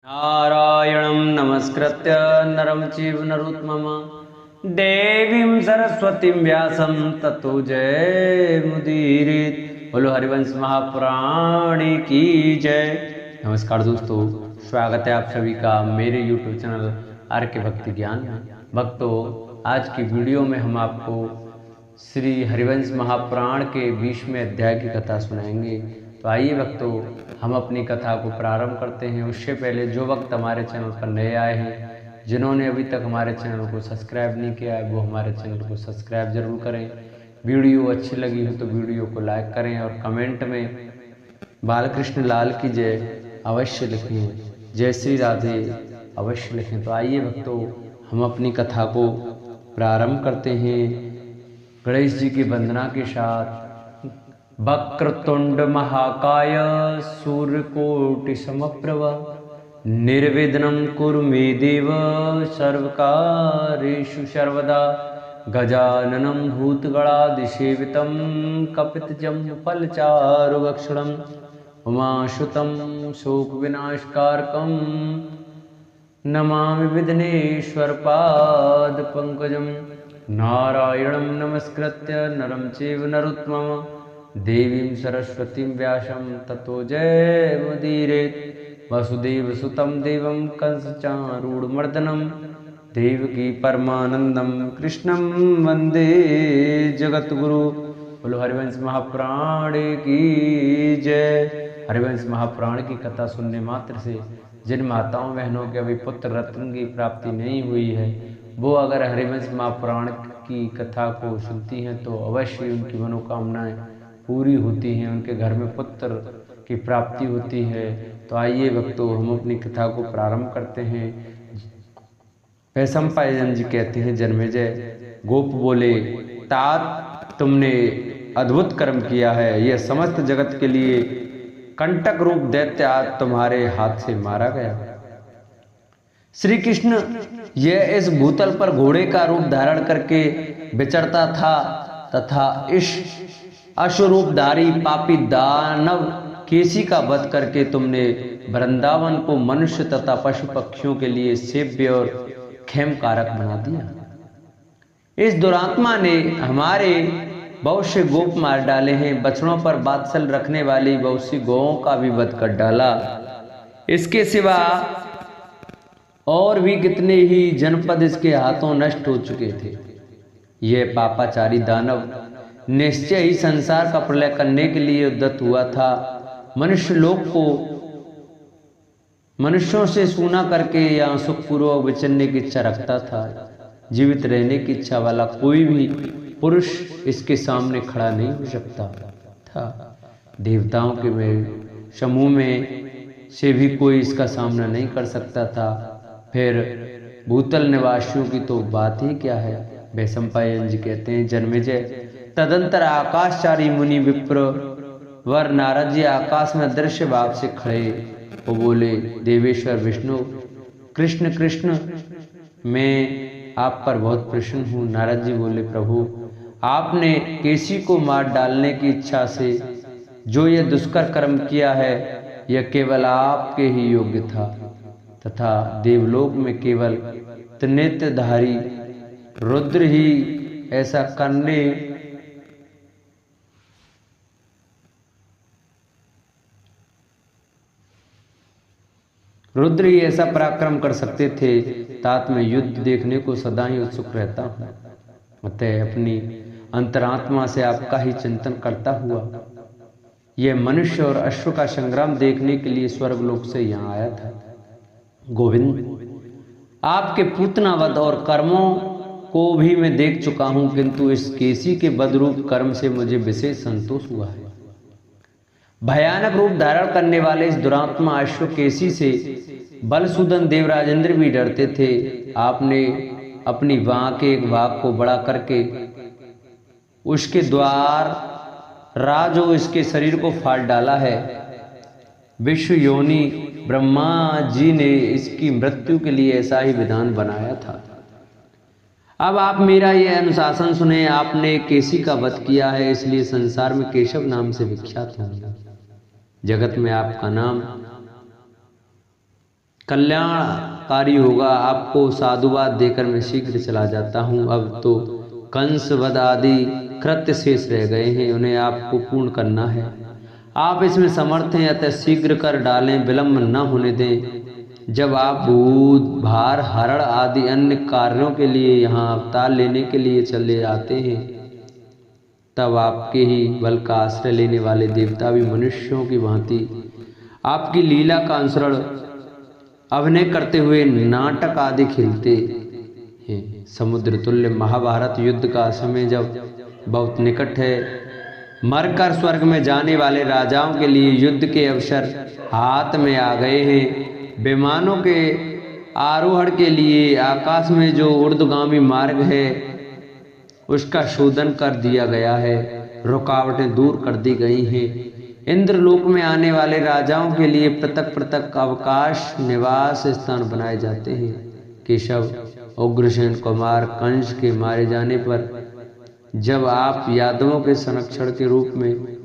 नारायणं नमस्कृत्य नरं चैव नरोत्तमं देवीं सरस्वतीं व्यासं ततो जयमुदीरयेत्। बोलो हरिवंश महापुराण की जय। नमस्कार दोस्तों, स्वागत है आप सभी का मेरे YouTube चैनल आर के भक्ति ज्ञान में। भक्तों, आज की वीडियो में हम आपको श्री हरिवंश महापुराण के 20वें अध्याय की कथा सुनाएंगे। तो आइए भक्तों, हम अपनी कथा को प्रारंभ करते हैं। उससे पहले जो वक्त हमारे चैनल पर नए आए हैं, जिन्होंने अभी तक हमारे चैनल को सब्सक्राइब नहीं किया है, वो हमारे चैनल को सब्सक्राइब जरूर करें। वीडियो अच्छी लगी हो तो वीडियो को लाइक करें और कमेंट में बालकृष्ण लाल की जय अवश्य लिखें, जय श्री राधे अवश्य लिखें। तो आइए भक्तों, हम अपनी कथा को प्रारंभ करते हैं गणेश जी की वंदना के साथ। वक्रतुंड महाकाय सूर्यकोटि समप्रभ निर्विघ्नं कुरु मे देव सर्वकार्येषु सर्वदा। गजाननं भूतगणादिसेवितं कपितजम्बुफलचारुभक्षणं उमासुतं शोकविनाशकारकं नमामि विघ्नेश्वरपादपङ्कजं। नारायणं नमस्कृत्य नरं चैव नरोत्तमं देवीं सरस्वतीं व्यासं ततो जयमुदीरयेत्। वसुदेवसुतं देवं कंसचारूढमर्दनं देवकी परमानन्दं कृष्णं वन्दे जगद्गुरु। बोलो हरिवंश महापुराण की जय। हरिवंश महापुराण की कथा सुनने मात्र से जिन माताओं बहनों के अभी पुत्र रत्न की प्राप्ति नहीं हुई है, वो अगर हरिवंश महापुराण की कथा को सुनती हैं तो अवश्य उनकी मनोकामनाएं पूरी होती हैं, उनके घर में पुत्र की प्राप्ति होती है। तो आइए भक्तों, हम अपनी कथा को प्रारंभ करते हैं। वैशंपायन जी कहते हैं, जन्मेजय गोप बोले, तात तुमने अद्भुत कर्म किया है। यह समस्त जगत के लिए कंटक रूप दैत्य आज तुम्हारे हाथ से मारा गया। श्री कृष्ण यह इस भूतल पर घोड़े का रूप धारण करके विचरता था तथा इस अश्वरूपधारी पापी दानव केसी का वध करके तुमने वृंदावन को मनुष्य तथा पशु पक्षियों के लिए सेव्य और खेम कारक बना दिया। इस दुरात्मा ने हमारे बहुत से गोप मार डाले हैं, बछड़ों पर बात्सल रखने वाली बहुत सी गौओं का भी वध कर डाला। इसके सिवा और भी कितने ही जनपद इसके हाथों नष्ट हो चुके थे। यह पापाचारी दानव निश्चय ही संसार का प्रलय करने के लिए उद्यत हुआ था। मनुष्य लोक को मनुष्यों से सूना करके या सुखपूर्वक विचरने की इच्छा रखता था। जीवित रहने की इच्छा वाला कोई भी पुरुष इसके सामने खड़ा नहीं हो सकता था। देवताओं के समूह में से भी कोई इसका सामना नहीं कर सकता था, फिर भूतल निवासियों की तो बात ही क्या है। वैशंपायन जी कहते हैं, जन्मेजय तदंतर आकाशचारी मुनि विप्र वर नारद जी आकाश में दृश्य भाव से खड़े वो बोले, देवेश्वर विष्णु कृष्ण कृष्ण, मैं आप पर बहुत प्रसन्न हूँ। नारद जी बोले, प्रभु आपने केसी को मार डालने की इच्छा से जो यह दुष्कर कर्म किया है, यह केवल आपके ही योग्य था तथा देवलोक में केवल त्रिनेत्रधारी रुद्र ही ऐसा करने रुद्र ही ऐसा पराक्रम कर सकते थे। तात में युद्ध देखने को सदा ही उत्सुक रहता हूँ, अतः अपनी अंतरात्मा से आपका ही चिंतन करता हुआ यह मनुष्य और अश्व का संग्राम देखने के लिए स्वर्गलोक से यहाँ आया था। गोविंद, आपके पूतनावध और कर्मों को भी मैं देख चुका हूँ, किंतु इस केसी के बदरूप कर्म से मुझे विशेष संतोष हुआ है। भयानक रूप धारण करने वाले इस दुरात्मा अश्व केसी से बलसूदन देवराजेंद्र भी डरते थे। आपने अपनी बाह के एक भाग को बड़ा करके उसके द्वार राजो इसके शरीर को फाड़ डाला है। विश्व योनि ब्रह्मा जी ने इसकी मृत्यु के लिए ऐसा ही विधान बनाया था। अब आप मेरा यह अनुशासन सुने। आपने केसी का वध किया है, इसलिए संसार में केशव नाम से विख्यात होंगे। जगत में आपका नाम कल्याणकारी होगा। आपको साधुवाद देकर मैं शीघ्र चला जाता हूँ। अब तो कंस वध आदि कृत्य शेष रह गए हैं, उन्हें आपको पूर्ण करना है। आप इसमें समर्थ हैं, अतः शीघ्र कर डालें, विलंब न होने दें। जब आप भूत भार हरण आदि अन्य कार्यों के लिए यहाँ अवतार लेने के लिए चले आते हैं, तब आपके ही बल का आश्रय लेने वाले देवता भी मनुष्यों की भांति आपकी लीला का अनुसरण अभिनय करते हुए नाटक आदि खेलते हैं। समुद्र तुल्य महाभारत युद्ध का समय जब बहुत निकट है, मरकर स्वर्ग में जाने वाले राजाओं के लिए युद्ध के अवसर हाथ में आ गए हैं। विमानों के आरोहण के लिए आकाश में जो ऊर्ध्वगामी मार्ग है उसका शोधन कर दिया गया है, रुकावटें दूर कर दी गई हैं। इंद्रलोक में आने वाले राजाओं के लिए पृथक पृथक अवकाश निवास स्थान बनाए जाते हैं। केशव, उग्रसेन कुमार कंस के मारे जाने पर जब आप यादवों के संरक्षण के रूप में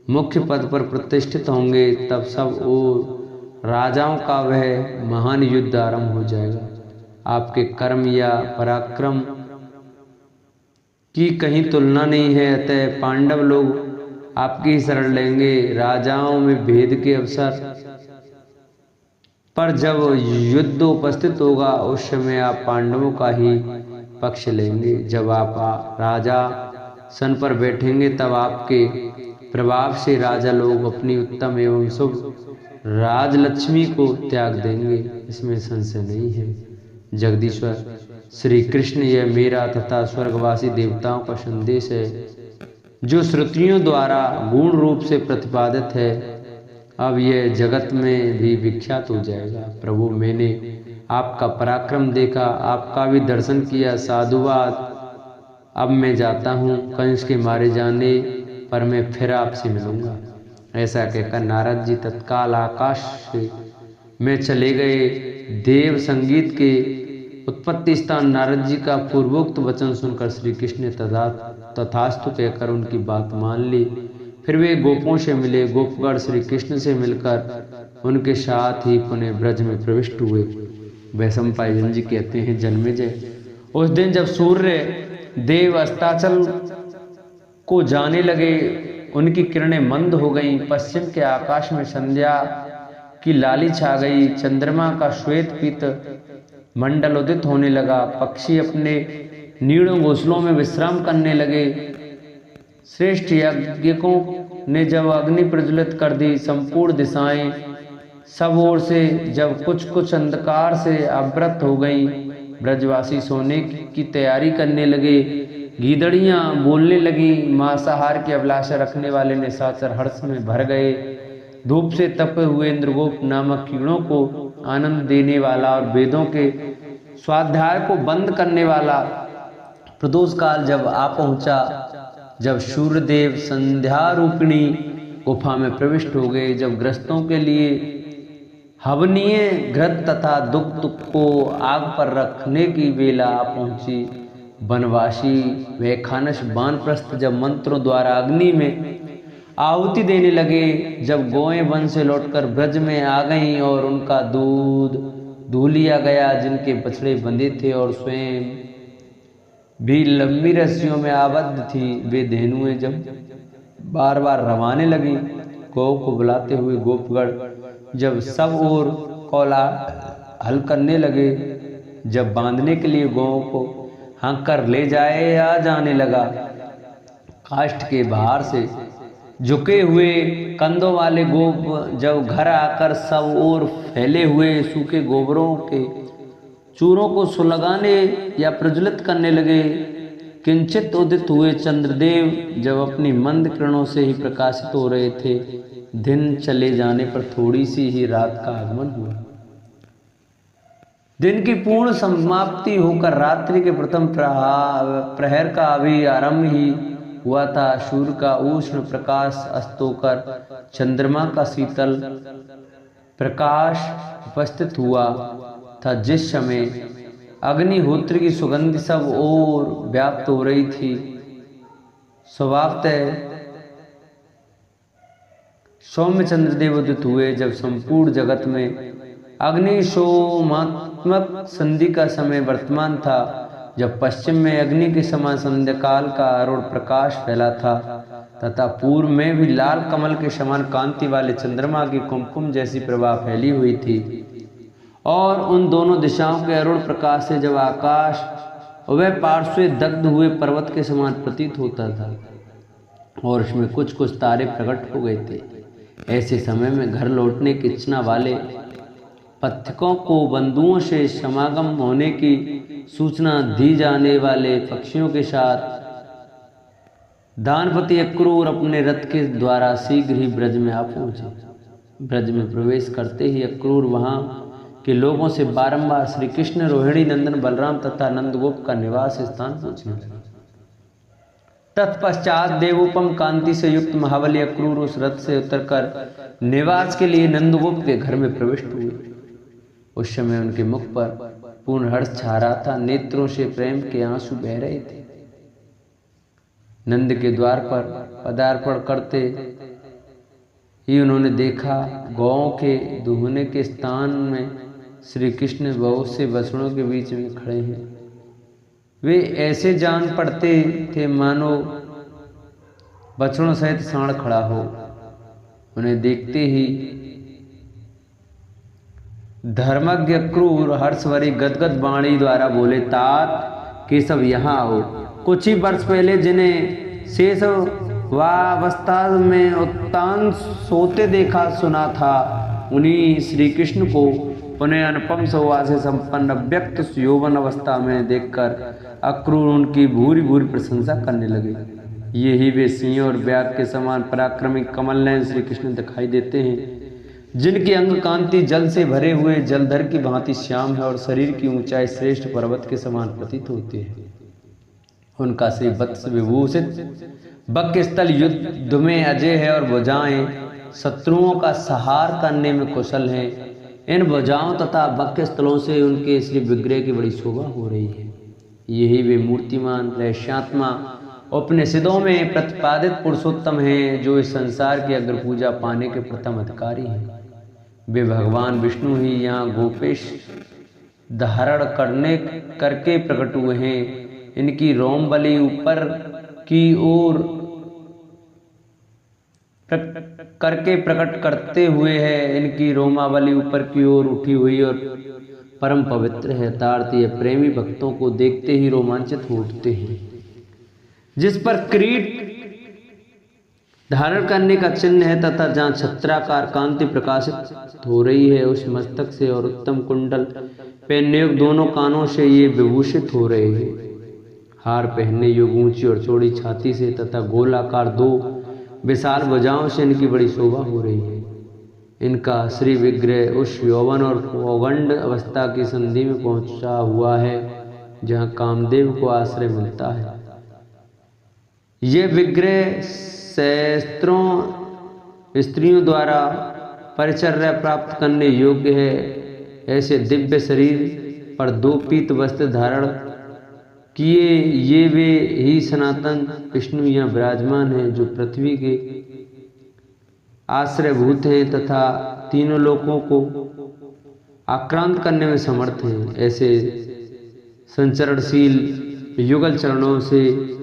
मुख्य पद पर प्रतिष्ठित होंगे, तब सब और राजाओं का वह महान युद्ध आरंभ हो जाएगा। आपके कर्म या पराक्रम की कहीं तुलना नहीं है, अतः पांडव लोग आपकी शरण लेंगे। राजाओं में भेद के अवसर पर जब युद्ध उपस्थित होगा, उस समय आप पांडवों का ही पक्ष लेंगे। जब आप राजा सन पर बैठेंगे, तब आपके प्रभाव से राजा लोग अपनी उत्तम एवं शुभ राजलक्ष्मी को त्याग देंगे, इसमें संशय नहीं है। जगदीश्वर श्री कृष्ण, यह मेरा तथा स्वर्गवासी देवताओं का संदेश है, जो श्रुतियों द्वारा गुण रूप से प्रतिपादित है। अब यह जगत में भी विख्यात हो जाएगा। प्रभु, मैंने आपका पराक्रम देखा, आपका भी दर्शन किया, साधुवाद। अब मैं जाता हूँ, कंस के मारे जाने पर मैं फिर आपसे मिलूंगा। ऐसा कहकर नारद जी तत्काल आकाश से में चले गए। देव संगीत के उत्पत्ति स्थान नारद जी का पूर्वोक्त वचन सुनकर श्री कृष्ण ने तथास्तु कहकर उनकी बात मान ली। फिर वे गोपों से मिले। गोपगढ़ श्री कृष्ण से मिलकर उनके साथ ही पुनः ब्रज में प्रविष्ट हुए। वैशंपायन जी कहते हैं, जन्मेजय, उस दिन जब सूर्य देव अस्ताचल को जाने लगे, उनकी किरणें मंद हो गईं। पश्चिम के आकाश में संध्या की लाली छा गई। चंद्रमा का श्वेत पीत मंडल उदित होने लगा। पक्षी अपने नीड़ों घोंसलों में विश्राम करने लगे। श्रेष्ठ यज्ञिकों ने जब अग्नि प्रज्वलित कर दी, संपूर्ण दिशाएं सब ओर से जब कुछ कुछ अंधकार से आवृत हो गईं, ब्रजवासी सोने की तैयारी करने लगे। गीदड़ियां बोलने लगी। मांसाहार की अभिलाषा रखने वाले ने साचर हर्ष में भर गए। धूप से तपे हुए इंद्रगोप नामक कीड़ों को आनंद देने वाला और वेदों के स्वाध्याय को बंद करने वाला प्रदोष काल जब आ पहुंचा, जब सूर्यदेव संध्या रूपिणी गुफा में प्रविष्ट हो गए, जब ग्रस्तों के लिए हवनीय घृत तथा दुख को आग पर रखने की बेला आ पहुंची, वनवासी वैखानस वानप्रस्थ जब मंत्रों द्वारा अग्नि में आहुति देने लगे, जब गौएं वन से लौटकर ब्रज में आ गईं और उनका दूध दूह लिया गया, जिनके बछड़े बंधे थे और स्वयं भी लंबी रस्सियों में आबद्ध थी, वे धेनुएं जब बार बार रवाने लगी, गौ को बुलाते हुए गोपगढ़ जब सब ओर कौला हल करने लगे, जब बांधने के लिए गौ को हाँक कर ले जाने लगा, काष्ठ के बाहर से झुके हुए कंधों वाले गोप जब घर आकर सब ओर फैले हुए सूखे गोबरों के चूरों को सुलगाने या प्रज्वलित करने लगे, किंचित उदित हुए चंद्रदेव जब अपनी मंद किरणों से ही प्रकाशित हो रहे थे, दिन चले जाने पर थोड़ी सी ही रात का आगमन हुआ। दिन की पूर्ण समाप्ति होकर रात्रि के प्रथम प्रहर का अभी आरंभ ही हुआ था। सूर्य का उष्ण प्रकाश अस्त होकर चंद्रमा का शीतल प्रकाश उपस्थित हुआ था, जिस समय अग्निहोत्र की सुगंध सब ओर व्याप्त हो रही थी। स्वभावतः सौम्य चंद्रदेव उदित हुए। जब संपूर्ण जगत में अग्निशोमात्मक संधि का समय वर्तमान था, जब पश्चिम में अग्नि के समान संध्याकाल का अरुण प्रकाश फैला था तथा पूर्व में भी लाल कमल के समान कांति वाले चंद्रमा की कुमकुम जैसी प्रभा फैली हुई थी। और उन दोनों दिशाओं के अरुण प्रकाश से जब आकाश वह पार्श्व दग्ध हुए पर्वत के समान प्रतीत होता था और उसमें कुछ कुछ तारे प्रकट हो गए थे। ऐसे समय में घर लौटने की इच्छा वाले पथिकों को बंधुओं से समागम होने की सूचना दी जाने वाले पक्षियों के साथ दानपति अक्रूर अपने रथ के द्वारा शीघ्र ही ब्रज में आ पहुंचे। ब्रज में प्रवेश करते ही अक्रूर वहां के लोगों से बारंबार श्री कृष्ण, रोहिणी नंदन बलराम तथा नंदगोप का निवास स्थान पूछने लगे। तत्पश्चात देवोपम कांति से युक्त महाबली अक्रूर उस रथ से उतरकर निवास के लिए नंदगोप के घर में प्रविष्ट हुए। उस समय उनके मुख पर पूर्ण हर्ष छा रहा था, नेत्रों से प्रेम के आंसू बह रहे थे। नंद के द्वार पर पदार्पण करते ही उन्होंने देखा गौओं के दुहने के स्थान में श्री कृष्ण बहुत से बछड़ों के बीच में खड़े हैं। वे ऐसे जान पड़ते थे मानो बछड़ों सहित साण खड़ा हो। उन्हें देखते ही धर्मज्ञ क्रूर हर्षवरी गदगद वाणी द्वारा बोले, तात केशव यहाँ आओ। कुछ ही वर्ष पहले जिन्हें शेष वावस्था में उत्तान सोते देखा सुना था, उन्हीं श्री कृष्ण को पुनः अनुपम शोभा से संपन्न व्यक्त यौवन अवस्था में देखकर अक्रूर उनकी भूरी भूरी प्रशंसा करने लगे। यही वे सिंह और व्याघ के समान पराक्रमी कमलनयन श्री कृष्ण दिखाई देते हैं, जिनकी अंग कांति जल से भरे हुए जलधर की भांति श्याम है और शरीर की ऊंचाई श्रेष्ठ पर्वत के समान प्रतीत होती है। उनका श्री वत्स विभूषित बक्के स्थल युद्ध में अजय है और भुजाएं शत्रुओं का संहार करने में कुशल हैं। इन भुजाओं तथा बक्के स्थलों से उनके श्री विग्रह की बड़ी शोभा हो रही है। यही वे मूर्तिमान रहस्यात्मा उपनिषदों में प्रतिपादित पुरुषोत्तम हैं, जो इस संसार की अग्र पूजा पाने के प्रथम अधिकारी हैं। वे भगवान विष्णु ही यहाँ गोपेश धारण करके प्रकट हुए हैं। इनकी रोम बलि ऊपर की ओर करके प्रकट करते हुए है। इनकी रोमावली ऊपर की ओर उठी हुई और परम पवित्र है। अर्थात ये प्रेमी भक्तों को देखते ही रोमांचित हो उठते हैं। जिस पर किरीट धारण करने का चिन्ह है तथा जहाँ छत्राकार कांति प्रकाशित हो रही है, उस मस्तक से और उत्तम कुंडल पहनने योग्य दोनों कानों से ये विभूषित हो रहे हैं। हार पहनने योग्य ऊंची और चौड़ी छाती से तथा गोलाकार दो विशाल भुजाओं से इनकी बड़ी शोभा हो रही है। इनका श्री विग्रह उस यौवन और पौगंड अवस्था की संधि में पहुंचा हुआ है, जहाँ कामदेव को आश्रय मिलता है। ये विग्रह सहस्त्रों स्त्रियों द्वारा परिचर्या प्राप्त करने योग्य है। ऐसे दिव्य शरीर पर दो पीत वस्त्र धारण किए ये वे ही सनातन विष्णु यहाँ विराजमान हैं, जो पृथ्वी के आश्रयभूत हैं तथा तीनों लोकों को आक्रांत करने में समर्थ हैं। ऐसे संचरणशील युगल चरणों से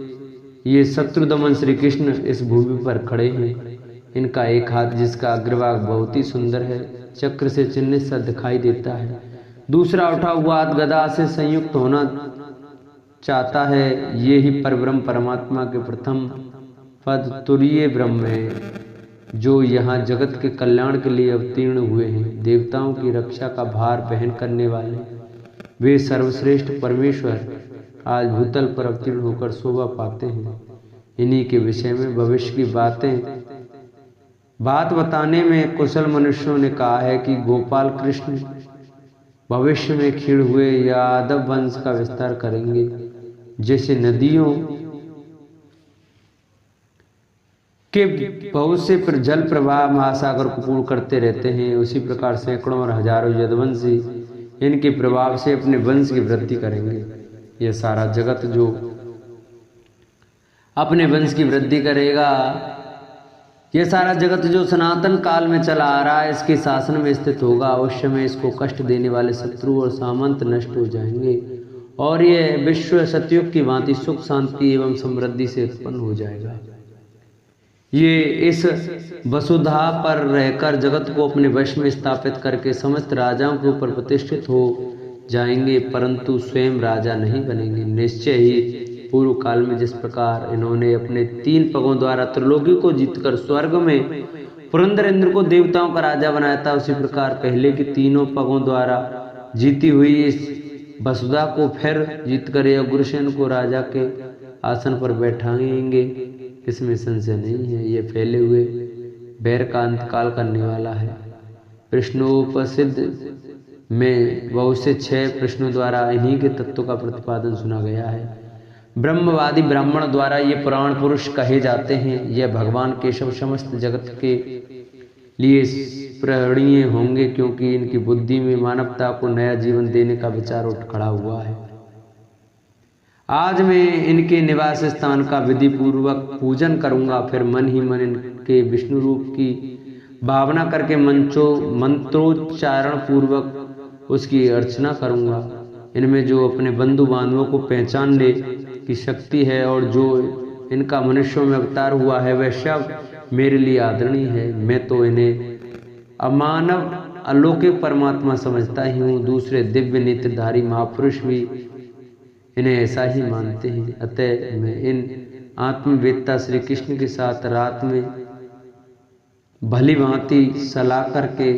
ये शत्रुदमन श्री कृष्ण इस भूमि पर खड़े हैं। इनका एक हाथ, जिसका अग्रभाग बहुत ही सुंदर है, चक्र से चिन्हित सा दिखाई देता है। दूसरा उठा हुआ हाथ गदा से संयुक्त होना चाहता है। ये ही परब्रह्म परमात्मा के प्रथम पद तुरीय ब्रह्म है, जो यहाँ जगत के कल्याण के लिए अवतीर्ण हुए हैं। देवताओं की रक्षा का भार वहन करने वाले वे सर्वश्रेष्ठ परमेश्वर आज भूतल पर अवतीर्ण होकर शोभा पाते हैं। इन्हीं के विषय में भविष्य की बात बताने में कुशल मनुष्यों ने कहा है कि गोपाल कृष्ण भविष्य में क्षीण हुए यादव वंश का विस्तार करेंगे। जैसे नदियों के बहुत से जल प्रवाह महासागर को पूर्ण करते रहते हैं, उसी प्रकार सैकड़ों और हजारों यदुवंशी इनके प्रभाव से अपने वंश की वृद्धि करेंगे। यह सारा जगत जो अपने वंश की वृद्धि करेगा, ये सारा जगत जो सनातन काल में चला आ रहा है, इसके शासन में स्थित होगा। अवश्य में इसको कष्ट देने वाले शत्रु और सामंत नष्ट हो जाएंगे और ये विश्व सतयुग की भांति सुख शांति एवं समृद्धि से उत्पन्न हो जाएगा। ये इस वसुधा पर रहकर जगत को अपने वश में स्थापित करके समस्त राजाओं के ऊपर प्रतिष्ठित हो जाएंगे, परंतु स्वयं राजा नहीं बनेंगे। निश्चय ही पूर्व काल में जिस प्रकार इन्होंने अपने 3 पगों द्वारा त्रिलोकी को जीतकर स्वर्ग में पुरंदर इंद्र को देवताओं का राजा बनाया था, उसी प्रकार पहले के 3 पगों द्वारा जीती हुई इस वसुधा को फिर जीतकर ये उग्रसेन को राजा के आसन पर बैठाएंगे। इसमें संशय नहीं है। ये फैले हुए बैर का अंतकाल करने वाला है। प्रश्नोपसिद्ध में बहुत से 6 प्रश्नों द्वारा इन्हीं के तत्व का प्रतिपादन सुना गया है। ब्रह्मवादी ब्राह्मण द्वारा ये पुराण पुरुष कहे जाते हैं। यह भगवान केशव समस्त जगत के लिए प्रणीय होंगे, क्योंकि इनकी बुद्धि में मानवता को नया जीवन देने का विचार उठ खड़ा हुआ है। आज मैं इनके निवास स्थान का विधि पूर्वक पूजन करूंगा, फिर मन ही मन इनके विष्णु रूप की भावना करके मंत्रोच्चारण पूर्वक उसकी अर्चना करूंगा। इनमें जो अपने बंधु बांधवों को पहचानने की शक्ति है और जो इनका मनुष्यों में अवतार हुआ है, वह सब मेरे लिए आदरणीय है। मैं तो इन्हें अमानव अलौकिक परमात्मा समझता ही हूँ। दूसरे दिव्य नेत्रधारी महापुरुष भी इन्हें ऐसा ही मानते हैं। अतः मैं इन आत्मवेत्ता श्री कृष्ण के साथ रात में भली भांति सलाह करके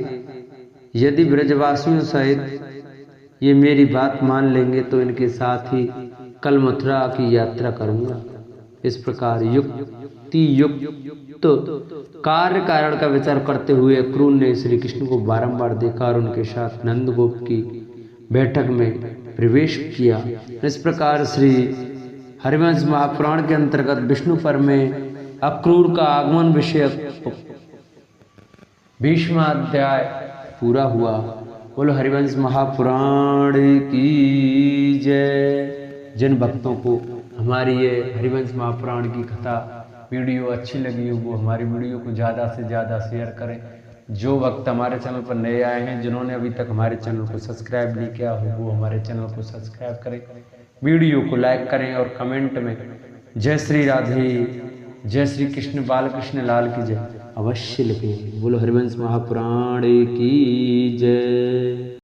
यदि ब्रजवासियों सहित ये मेरी बात मान लेंगे तो इनके साथ ही कल मथुरा की यात्रा करूंगा। इस प्रकार युक्ति युक्त कार्य कारण का विचार करते हुए क्रूर ने श्री कृष्ण को बारंबार देखा और उनके साथ नंदगोप की बैठक में प्रवेश किया। इस प्रकार श्री हरिवंश महापुराण के अंतर्गत विष्णु पर में अक्रूर का आगमन विषयक 20वां अध्याय पूरा हुआ। बोलो हरिवंश महापुराण की जय। जिन भक्तों को हमारी ये हरिवंश महापुराण की कथा वीडियो अच्छी लगी हो, वो हमारी वीडियो को ज़्यादा से ज़्यादा शेयर करें। जो भक्त हमारे चैनल पर नए आए हैं, जिन्होंने अभी तक हमारे चैनल को सब्सक्राइब नहीं किया हो, वो हमारे चैनल को सब्सक्राइब करें, वीडियो को लाइक करें और कमेंट में जय श्री राधे, जय श्री कृष्ण बालकृष्ण लाल की जय अवश्य लिखें। बोलो हरिवंश महापुराण की जय।